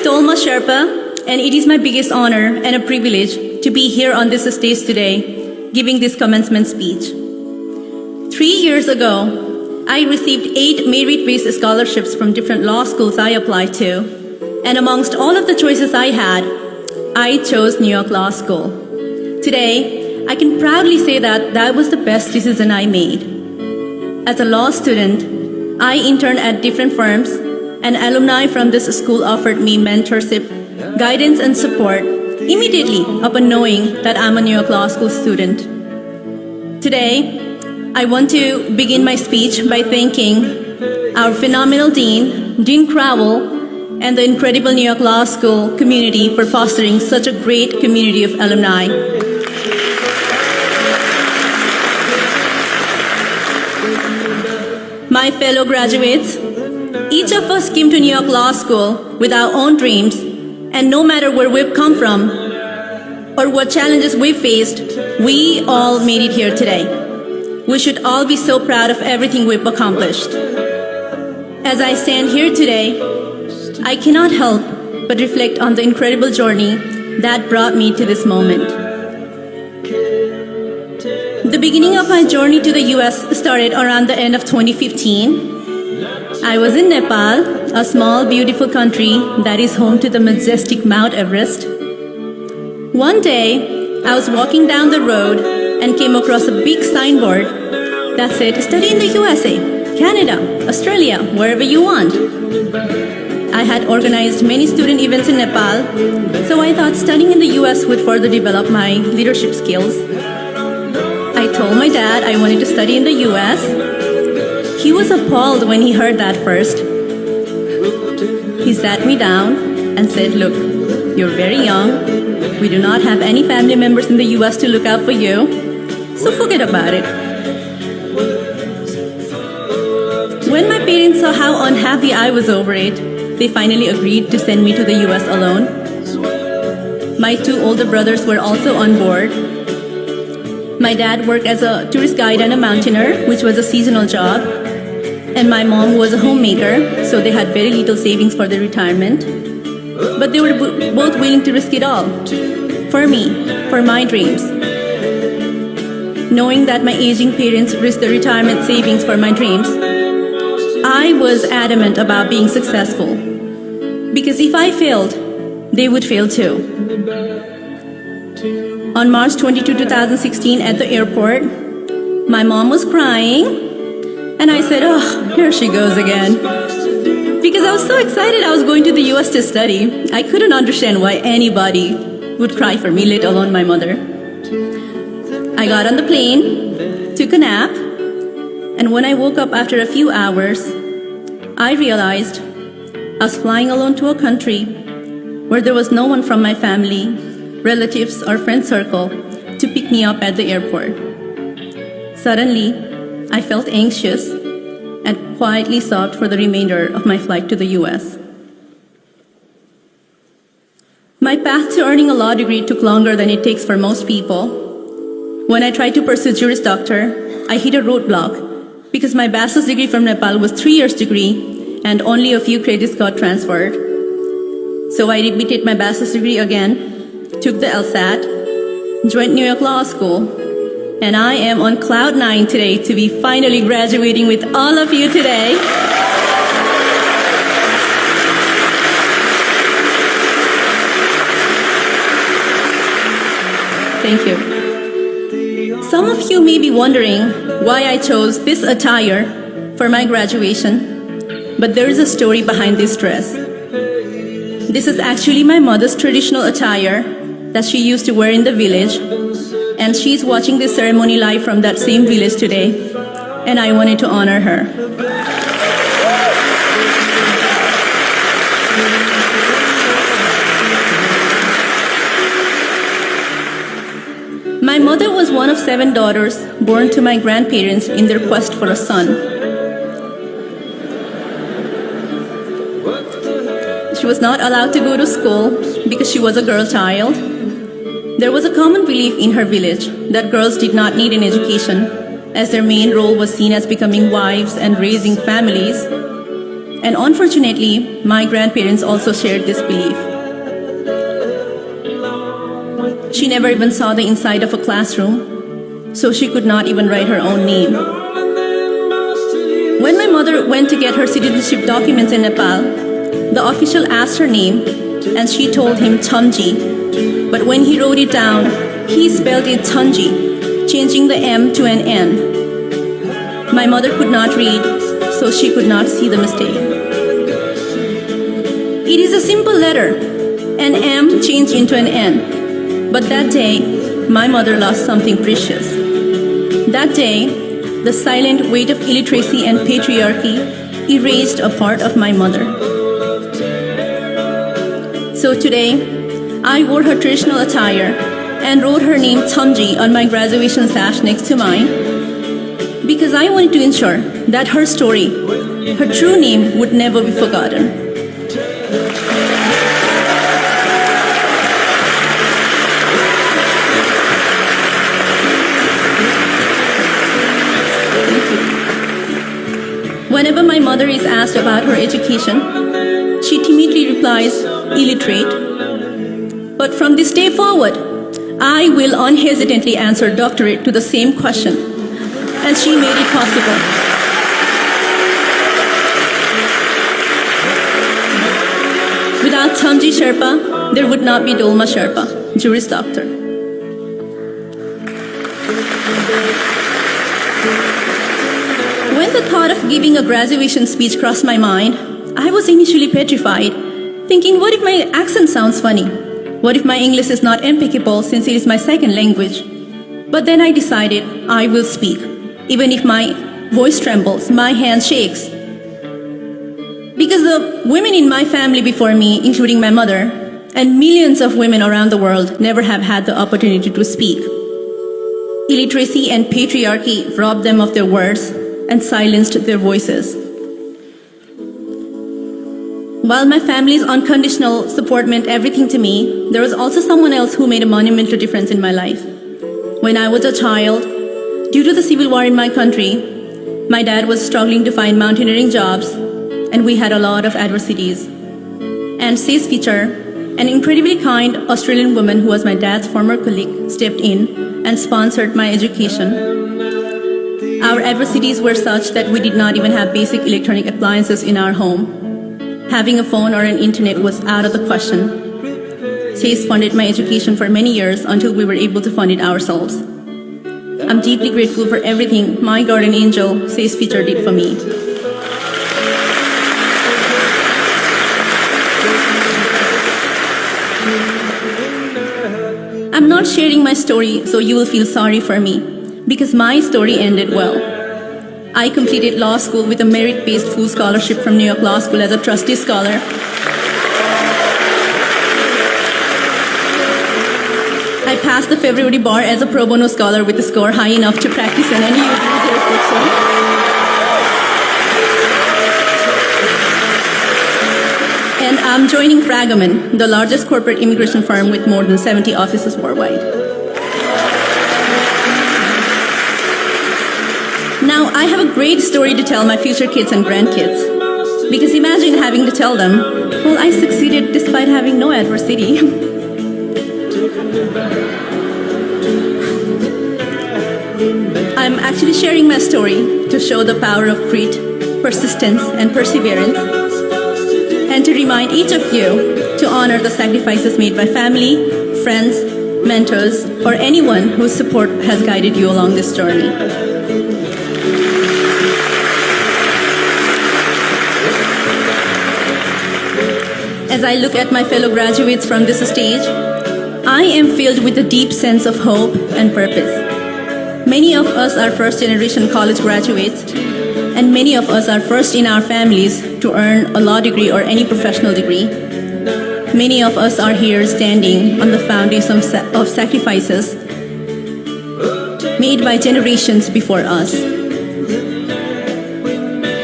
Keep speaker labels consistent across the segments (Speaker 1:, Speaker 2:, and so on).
Speaker 1: Dolma Sherpa, and it is my biggest honor and a privilege to be here on this stage today, giving this commencement speech. 3 years ago, I received 8 merit-based scholarships from different law schools I applied to, and amongst all of the choices I had, I chose New York Law School. Today, I can proudly say that that was the best decision I made. As a law student, I interned at different firms, and alumni from this school offered me mentorship, guidance, and support immediately upon knowing that I'm a New York Law School student. Today, I want to begin my speech by thanking our phenomenal Dean, Dean Crowell, and the incredible New York Law School community for fostering such a great community of alumni. My fellow graduates, each of us came to New York Law School with our own dreams, and no matter where we've come from or what challenges we faced, we all made it here today. We should all be so proud of everything we've accomplished. As I stand here today, I cannot help but reflect on the incredible journey that brought me to this moment. The beginning of my journey to the US started around the end of 2015. I was in Nepal, a small, beautiful country that is home to the majestic Mount Everest. One day, I was walking down the road and came across a big signboard that said, "Study in the USA, Canada, Australia, wherever you want." I had organized many student events in Nepal, so I thought studying in the US would further develop my leadership skills. I told my dad I wanted to study in the US. He was appalled when he heard that first. He sat me down and said, "Look, you're very young. We do not have any family members in the US to look out for you, so forget about it." When my parents saw how unhappy I was over it, they finally agreed to send me to the US alone. My 2 older brothers were also on board. My dad worked as a tourist guide and a mountaineer, which was a seasonal job. And my mom was a homemaker, so they had very little savings for their retirement. But they were both willing to risk it all. For me, for my dreams. Knowing that my aging parents risked their retirement savings for my dreams, I was adamant about being successful. Because if I failed, they would fail too. On March 22, 2016 at the airport, my mom was crying, and I said, "Oh, here she goes again." Because I was so excited I was going to the US to study, I couldn't understand why anybody would cry for me, let alone my mother. I got on the plane, took a nap, and when I woke up after a few hours, I realized I was flying alone to a country where there was no one from my family, relatives, or friend circle to pick me up at the airport. Suddenly, I felt anxious and quietly sobbed for the remainder of my flight to the US. My path to earning a law degree took longer than it takes for most people. When I tried to pursue Juris Doctor, I hit a roadblock because my bachelor's degree from Nepal was 3 years degree and only a few credits got transferred. So I repeated my bachelor's degree again, took the LSAT, joined New York Law School, and I am on cloud 9 today to be finally graduating with all of you today. Thank you. Some of you may be wondering why I chose this attire for my graduation, but there is a story behind this dress. This is actually my mother's traditional attire that she used to wear in the village, and she's watching this ceremony live from that same village today, and I wanted to honor her. My mother was one of 7 daughters born to my grandparents in their quest for a son. She was not allowed to go to school because she was a girl child. There was a common belief in her village that girls did not need an education, as their main role was seen as becoming wives and raising families. And unfortunately, my grandparents also shared this belief. She never even saw the inside of a classroom, so she could not even write her own name. When my mother went to get her citizenship documents in Nepal, the official asked her name, and she told him Thamji. But when he wrote it down, he spelled it Thanji, changing the M to an N. My mother could not read, so she could not see the mistake. It is a simple letter, an M changed into an N. But that day, my mother lost something precious. That day, the silent weight of illiteracy and patriarchy erased a part of my mother. So today, I wore her traditional attire and wrote her name Thamji on my graduation sash next to mine because I wanted to ensure that her story, her true name, would never be forgotten. Whenever my mother is asked about her education, she timidly replies, illiterate. But from this day forward, I will unhesitantly answer doctorate to the same question, and she made it possible. Without Dolma Sherpa, there would not be Dolma Sherpa, Juris Doctor. When the thought of giving a graduation speech crossed my mind, I was initially petrified, thinking, what if my accent sounds funny? What if my English is not impeccable since it is my second language? But then I decided I will speak, even if my voice trembles, my hand shakes. Because the women in my family before me, including my mother, and millions of women around the world never have had the opportunity to speak. Illiteracy and patriarchy robbed them of their words and silenced their voices. While my family's unconditional support meant everything to me, there was also someone else who made a monumental difference in my life. When I was a child, due to the civil war in my country, my dad was struggling to find mountaineering jobs, and we had a lot of adversities. And Says Feature, an incredibly kind Australian woman who was my dad's former colleague, stepped in and sponsored my education. Our adversities were such that we did not even have basic electronic appliances in our home. Having a phone or an internet was out of the question. Says funded my education for many years until we were able to fund it ourselves. I'm deeply grateful for everything my guardian angel, Says Feature, did for me. I'm not sharing my story so you will feel sorry for me, because my story ended well. I completed law school with a merit-based full scholarship from New York Law School as a trustee scholar. I passed the February bar as a pro bono scholar with a score high enough to practice in any jurisdiction. And I'm joining Fragaman, the largest corporate immigration firm with more than 70 offices worldwide. Now, I have a great story to tell my future kids and grandkids. Because imagine having to tell them, well, I succeeded despite having no adversity. I'm actually sharing my story to show the power of grit, persistence, and perseverance, and to remind each of you to honor the sacrifices made by family, friends, mentors, or anyone whose support has guided you along this journey. As I look at my fellow graduates from this stage, I am filled with a deep sense of hope and purpose. Many of us are first-generation college graduates, and many of us are first in our families to earn a law degree or any professional degree. Many of us are here standing on the foundation of sacrifices made by generations before us.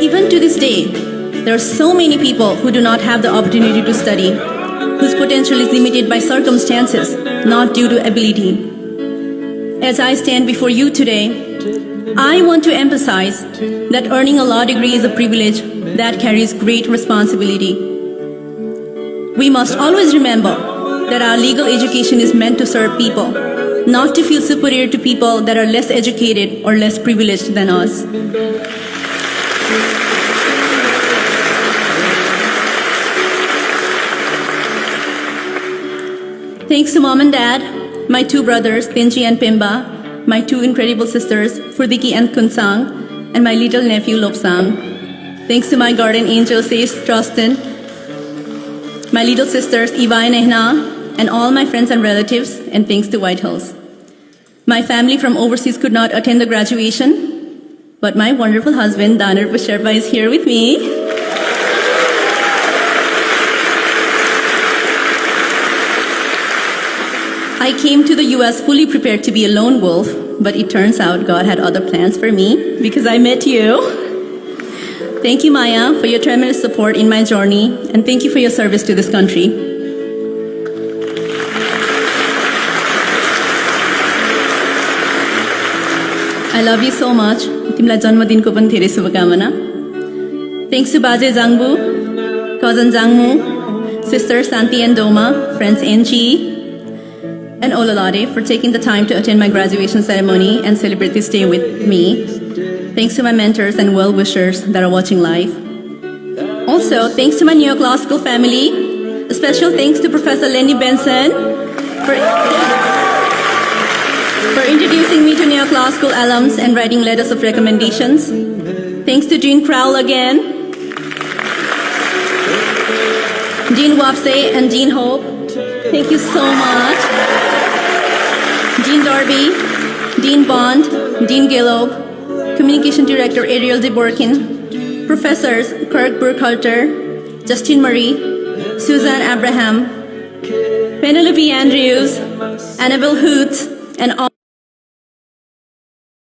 Speaker 1: Even to this day, there are so many people who do not have the opportunity to study, whose potential is limited by circumstances, not due to ability. As I stand before you today, I want to emphasize that earning a law degree is a privilege that carries great responsibility. We must always remember that our legal education is meant to serve people, not to feel superior to people that are less educated or less privileged than us. Thanks to Mom and Dad, my 2 brothers, Tinji and Pimba, my 2 incredible sisters, Furdiki and Kunsang, and my little nephew, Lopsang. Thanks to my guardian angel, Says Trustin, my little sisters, Eva and Ehna, and all my friends and relatives, and thanks to White Hills. My family from overseas could not attend the graduation, but my wonderful husband, Dolma Sherpa, is here with me. I came to the US fully prepared to be a lone wolf, but it turns out God had other plans for me because I met you. Thank you, Maya, for your tremendous support in my journey, and thank you for your service to this country. I love you so much. Timलाई जन्मदिनको पनि धेरै शुभकामना. Thanks to Baje Zangbu, cousin Zangmu, sisters Santi and Doma, friends Enchi, and Ololade for taking the time to attend my graduation ceremony and celebrate this day with me. Thanks to my mentors and well-wishers that are watching live. Also, thanks to my neoclassical family. A special thanks to Professor Lenny Benson for introducing me to neoclassical alums and writing letters of recommendations. Thanks to Jean Crowell again, Jean Wapse and Jean Hope. Thank you so much. Dean Darby, Dean Bond, Dean Gillob, Communication Director Ariel DeBorkin, Professors Kirk Burkhalter, Justin Marie, Susan Abraham, Penelope Andrews, Annabelle Hoot, and all